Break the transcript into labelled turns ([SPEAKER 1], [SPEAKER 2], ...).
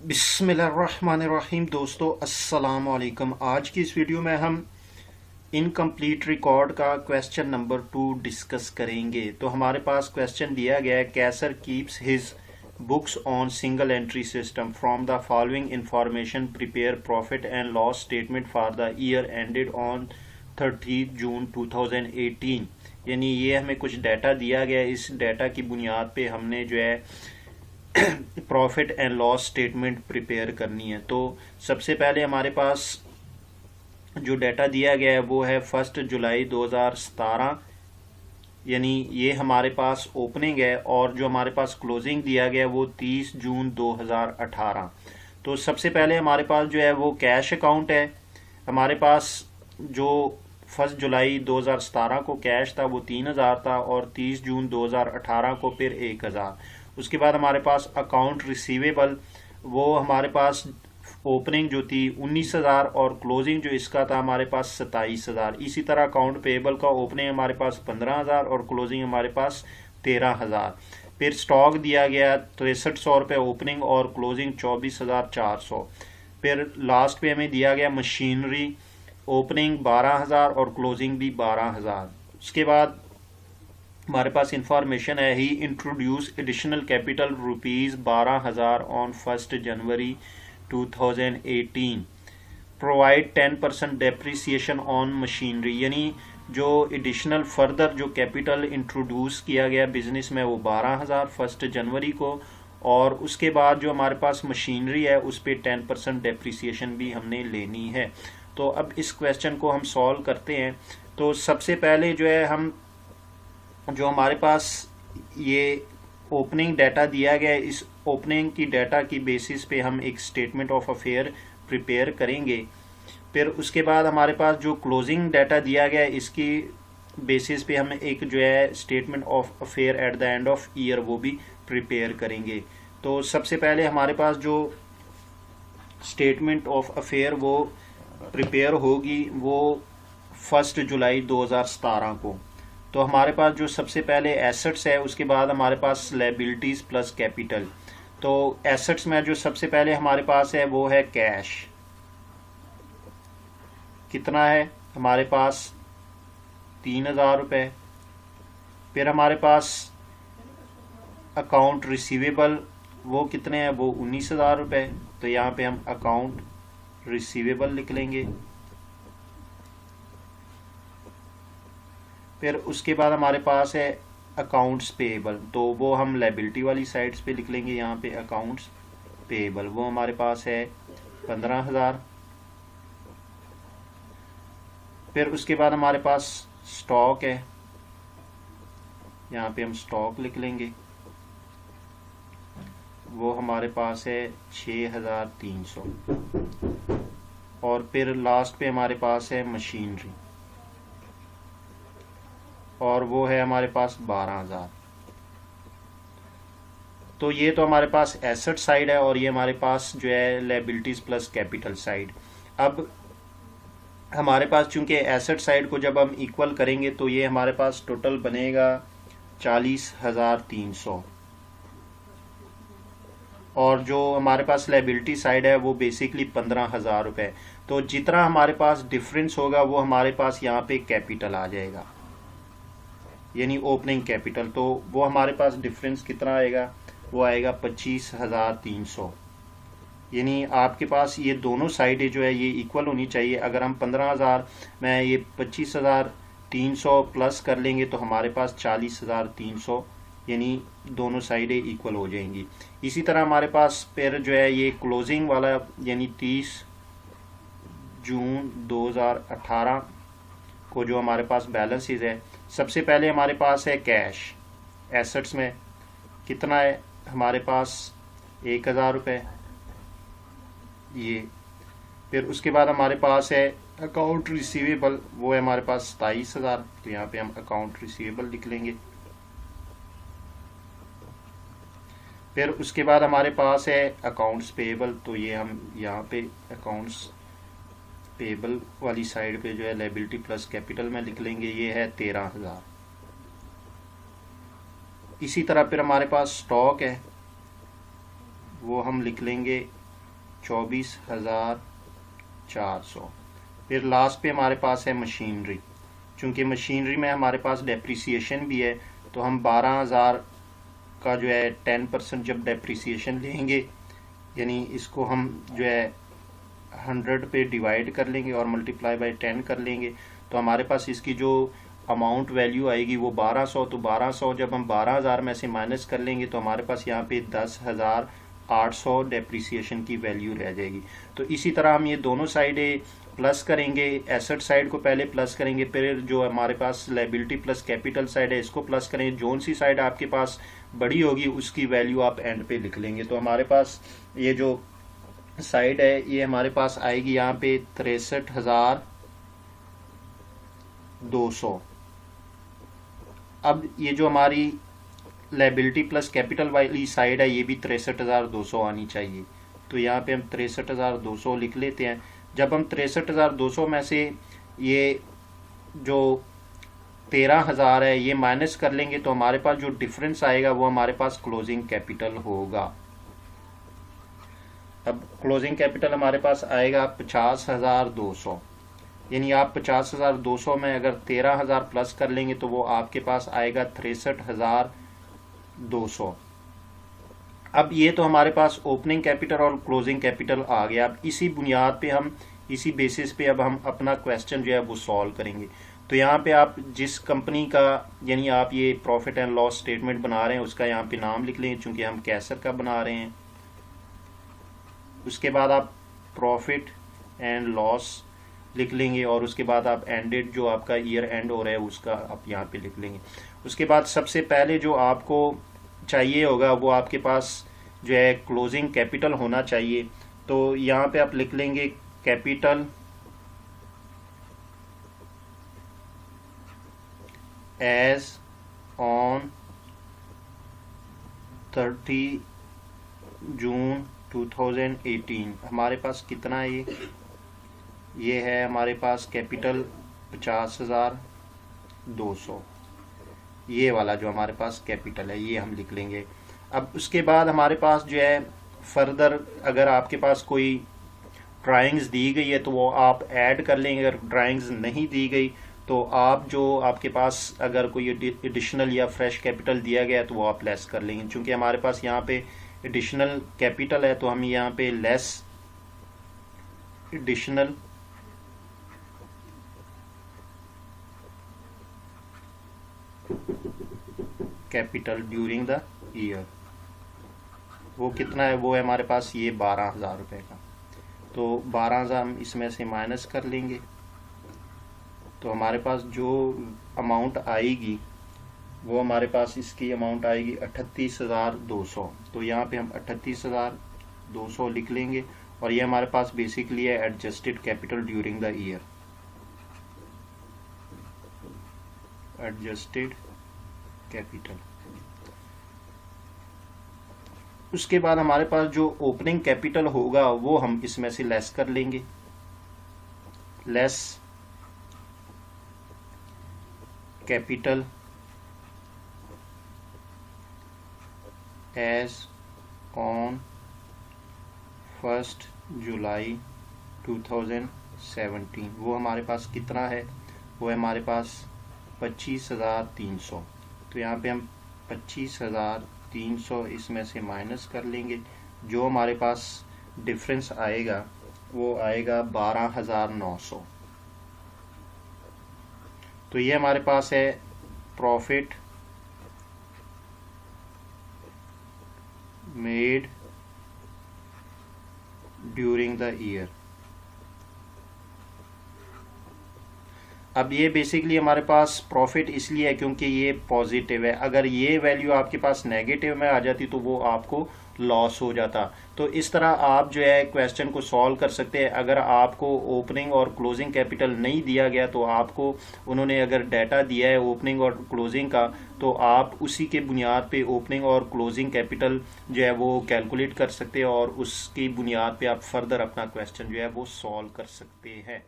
[SPEAKER 1] बिस्मिल्लाहिर्रहमानिर्रहीम। दोस्तों अस्सलाम वालेकुम। आज की इस वीडियो में हम इनकम्प्लीट रिकॉर्ड का क्वेश्चन नंबर 2 डिस्कस करेंगे। तो हमारे पास क्वेश्चन दिया गया है, Kaiser keeps his books on single entry system from the following information prepare profit and loss statement for the year ended on 30 June 2018। यानी ये हमें कुछ डाटा दिया गया है, इस डाटा की बुनियाद पे हमने जो है profit and loss statement prepare करनी है। तो सबसे पहले हमारे पास जो डाटा दिया गया है वो है 1 जुलाई 2017, यानी ये हमारे पास ओपनिंग है, और जो हमारे पास क्लोजिंग दिया गया है वो 30 जून 2018। तो सबसे पहले हमारे पास जो है वो कैश अकाउंट है। हमारे पास जो 1 जुलाई 2017 को कैश था वो 3000 था, और 30 जून 2018 को फिर 1000। उसके बाद हमारे पास अकाउंट रिसीवेबल, वो हमारे पास ओपनिंग जो थी 19,000 और क्लोजिंग जो इसका था हमारे पास 27,000। इसी तरह अकाउंट पेएबल का ओपनिंग हमारे पास 15,000 और क्लोजिंग हमारे पास 13,000। फिर स्टॉक दिया गया 6300 रुपये ओपनिंग और क्लोजिंग 24,400। फिर लास्ट पे हमें दिया गया मशीनरी, ओपनिंग 12,000 और क्लोजिंग भी 12,000। उसके बाद हमारे पास इंफॉर्मेशन है, he introduce additional capital ₹12,000 on 1 January 2018, provide 10% depreciation on machinery. यानी जो एडिशनल फर्दर जो कैपिटल इंट्रोड्यूस किया गया बिजनेस में वो 12,000 1 जनवरी को, और उसके बाद जो हमारे पास मशीनरी है उस पर 10% डेप्रिसिएशन भी हमने लेनी है। तो अब इस क्वेश्चन को हम सॉल्व करते हैं। तो सबसे पहले जो है हम जो हमारे पास ये ओपनिंग डाटा दिया गया है, इस ओपनिंग की डाटा की बेसिस पे हम एक स्टेटमेंट ऑफ अफेयर प्रिपेयर करेंगे। फिर उसके बाद हमारे पास जो क्लोजिंग डाटा दिया गया है इसकी बेसिस पे हम एक जो है statement of affair at the end of year वो भी प्रिपेयर करेंगे। तो सबसे पहले हमारे पास जो स्टेटमेंट ऑफ अफेयर वो प्रिपेयर होगी वो 1 जुलाई 2017 को। तो हमारे पास जो सबसे पहले एसेट्स है, उसके बाद हमारे पास लायबिलिटीज़ प्लस कैपिटल। तो एसेट्स में जो सबसे पहले हमारे पास है वो है कैश। कितना है हमारे पास? 3,000 रुपये। फिर हमारे पास अकाउंट रिसीवेबल, वो कितने हैं? वो 19,000 रुपये। तो यहाँ पे हम अकाउंट रिसीवेबल लिख लेंगे। फिर उसके बाद हमारे पास है अकाउंट्स पेएबल, तो वो हम लायबिलिटी वाली साइड्स पे लिख लेंगे। यहाँ पे अकाउंट्स पेएबल वो हमारे पास है 15,000। फिर उसके बाद हमारे पास स्टॉक है, यहाँ पे हम स्टॉक लिख लेंगे, वो हमारे पास है 6,300। और फिर लास्ट पे हमारे पास है मशीनरी, और वो है हमारे पास 12,000। तो ये तो हमारे पास एसेट साइड है, और ये हमारे पास जो है लायबिलिटीज प्लस कैपिटल साइड। अब हमारे पास चूंकि एसेट साइड को जब हम इक्वल करेंगे तो ये हमारे पास टोटल बनेगा 40,300, और जो हमारे पास लायबिलिटी साइड है वो बेसिकली 15,000 रुपये। तो जितना हमारे पास डिफरेंस होगा वो हमारे पास यहाँ पे कैपिटल आ जाएगा, यानी ओपनिंग कैपिटल। तो वो हमारे पास डिफरेंस कितना आएगा? वो आएगा 25,300। यानी आपके पास ये दोनों साइडें जो है ये इक्वल होनी चाहिए। अगर हम 15,000 में ये 25,300 प्लस कर लेंगे तो हमारे पास 40,300, यानी दोनों साइडें इक्वल हो जाएंगी। इसी तरह हमारे पास फिर जो है ये क्लोजिंग वाला, यानी 30 जून 2018 को जो हमारे पास बैलेंसेस है, सबसे पहले हमारे पास है कैश। एसेट्स में कितना है हमारे पास? 1,000 रुपये ये। फिर उसके बाद हमारे पास है अकाउंट रिसीवेबल, वो है हमारे पास 27,000। तो यहाँ पे हम अकाउंट रिसीवेबल लिख लेंगे। फिर उसके बाद हमारे पास है अकाउंट्स पेएबल, तो ये हम यहाँ पे अकाउंट्स पेएबल वाली साइड पे जो है लायबिलिटी प्लस कैपिटल में लिख लेंगे, ये है 13,000। इसी तरह फिर हमारे पास स्टॉक है, वो हम लिख लेंगे 24,400। फिर लास्ट पे हमारे पास है मशीनरी। चूँकि मशीनरी में हमारे पास डेप्रिसिएशन भी है तो हम 12,000 का जो है 10% जब डेप्रिसिएशन लेंगे, यानी इसको हम जो है 100 पे डिवाइड कर लेंगे और मल्टीप्लाई बाय 10 कर लेंगे, तो हमारे पास इसकी जो अमाउंट वैल्यू आएगी वो 1200। तो 1200 जब हम 12,000 में से माइनस कर लेंगे तो हमारे पास यहाँ पे 10,800 डेप्रिसिएशन की वैल्यू रह जाएगी। तो इसी तरह हम ये दोनों साइडें प्लस करेंगे। एसेट साइड को पहले प्लस करेंगे, फिर जो हमारे पास लायबिलिटी प्लस कैपिटल साइड है इसको प्लस करेंगे। जोन सी साइड आपके पास बड़ी होगी उसकी वैल्यू आप एंड पे लिख लेंगे। तो हमारे पास ये जो साइड है ये हमारे पास आएगी यहाँ पे 63,200। अब ये जो हमारी लायबिलिटी प्लस कैपिटल वाली साइड है ये भी 63,200 आनी चाहिए। तो यहाँ पे हम 63,200 लिख लेते हैं। जब हम 63,200 में से ये जो 13,000 है ये माइनस कर लेंगे तो हमारे पास जो डिफरेंस आएगा वो हमारे पास क्लोजिंग कैपिटल होगा। अब क्लोजिंग कैपिटल हमारे पास आएगा 50,200, यानी आप 50,200 में अगर 13,000 प्लस कर लेंगे तो वो आपके पास आएगा 63,200। अब ये तो हमारे पास ओपनिंग कैपिटल और क्लोजिंग कैपिटल आ गया। अब इसी बुनियाद पे हम इसी बेसिस पे अब हम अपना क्वेश्चन जो है वो सॉल्व करेंगे। तो यहाँ पे आप जिस कंपनी का यानी आप ये प्रॉफिट एंड लॉस स्टेटमेंट बना रहे हैं उसका यहाँ पे नाम लिख लें, चूंकि हम कैसर का बना रहे हैं। उसके बाद आप प्रॉफिट एंड लॉस लिख लेंगे और उसके बाद आप एंडेड जो आपका ईयर एंड हो रहा है उसका आप यहाँ पे लिख लेंगे। उसके बाद सबसे पहले जो आपको चाहिए होगा वो आपके पास जो है क्लोजिंग कैपिटल होना चाहिए। तो यहाँ पे आप लिख लेंगे कैपिटल एज ऑन 30 जून 2018। हमारे पास कितना है ये है हमारे पास कैपिटल 50,200, ये वाला जो हमारे पास कैपिटल है ये हम लिख लेंगे। अब उसके बाद हमारे पास जो है फर्दर अगर आपके पास कोई ड्राइंग्स दी गई है तो वो आप ऐड कर लेंगे। अगर ड्राइंग्स नहीं दी गई तो आप जो आपके पास अगर कोई एडिशनल या फ्रेश कैपिटल दिया गया है तो वो आप लेस कर लेंगे। क्योंकि हमारे पास यहाँ पे एडिशनल कैपिटल है तो हम यहाँ पे less additional capital during the year, वो कितना है वो है हमारे पास ये 12,000 रुपये का। तो 12,000 हम इसमें से माइनस कर लेंगे तो हमारे पास जो अमाउंट आएगी वो हमारे पास इसकी अमाउंट आएगी 38,200। तो यहाँ पे हम 38,200 लिख लेंगे और ये हमारे पास बेसिकली है adjusted capital during the year. Adjusted capital. उसके बाद हमारे पास जो ओपनिंग कैपिटल होगा वो हम इसमें से लेस कर लेंगे। लेस कैपिटल एज ऑन 1 जुलाई 2017, वो हमारे पास कितना है वो है हमारे पास 25,300। तो यहाँ पे हम 25,300 इसमें से माइनस कर लेंगे। जो हमारे पास डिफरेंस आएगा वो आएगा 12,900। तो ये हमारे पास है profit made during the year. अब ये बेसिकली हमारे पास प्रॉफिट इसलिए है क्योंकि ये पॉजिटिव है। अगर ये वैल्यू आपके पास नेगेटिव में आ जाती तो वो आपको लॉस हो जाता। तो इस तरह आप जो है क्वेश्चन को सॉल्व कर सकते हैं। अगर आपको ओपनिंग और क्लोजिंग कैपिटल नहीं दिया गया तो आपको उन्होंने अगर डाटा दिया है ओपनिंग और क्लोजिंग का तो आप उसी के बुनियाद पे ओपनिंग और क्लोजिंग कैपिटल जो है वो कैलकुलेट कर सकते हैं और उसकी बुनियाद पे आप फर्दर अपना क्वेश्चन जो है वो सॉल्व कर सकते हैं।